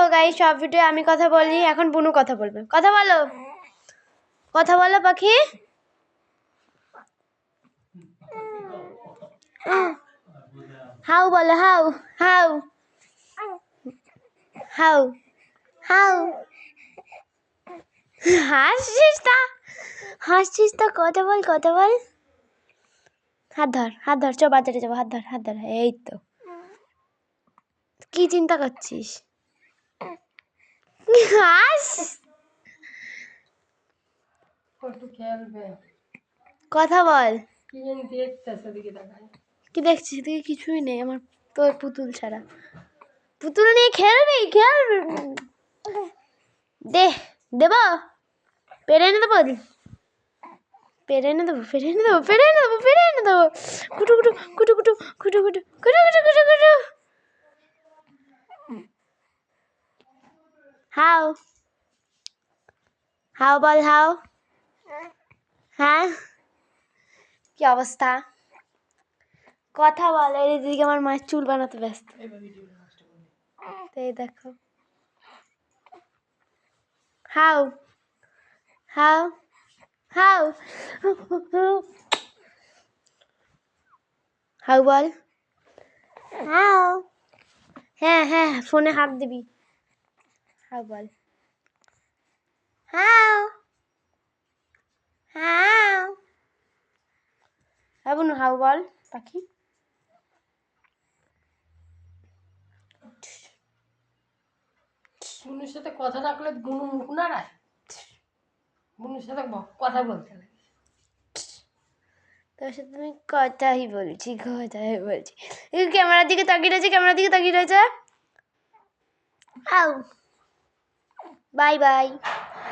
দেখো গাইস, সব ভিডিও আমি কথা বলি, এখন বুনু কথা বলবে। কথা বলো, কথা বলো পাখি। হাউ বলো, হাউ হাউ হাউ হাউ। হাসছিস তা কথা বল, কথা বল। হাত ধর, হাত ধর, চ বাজারে যাবো, হাত ধর, হাত ধর। এই তো, কি চিন্তা করছিস? হাস, কথা বল। কি দেখছিস? এদিকে কিছুই নেই আমার, তোর পুতুল ছাড়া। পুতুল নিয়ে খেলবি, খেলবি। দে, দেব, পেরে এনে দেবো, পেরে এনে দেবো, পেরে এনে দেবো, পেরে এনে দেবো, পেরে এনে দেবো। কুটু কুটু কুটু কুটু কুটু কুটু কুটু কুটু কুটু কুটু। হাউ হাউ বল, হাউ। হ্যাঁ, কি অবস্থা? কথা বল। এদিকে আমার মায়ের চুল বানাতে ব্যস্ত। এই দেখো, হাউ হাউ হাউ হাউ বল, হাউ। হ্যাঁ হ্যাঁ, ফোনে হাত দিবি। হাউ বল, হাউ হাউ। হ্যাঁ বুনু, হাউ বল পাখি। বুনুর সাথে কথা রাখলে বুনু মুখ নাড়ায়। বুনুর সাথে কথা বলতে লাগে। তোর সাথে আমি কথাই বলছি, কথাই বলছি। ক্যামেরার দিকে তাকিয়ে রয়েছে, ক্যামেরার দিকে তাকিয়ে রয়েছে। How, bye bye.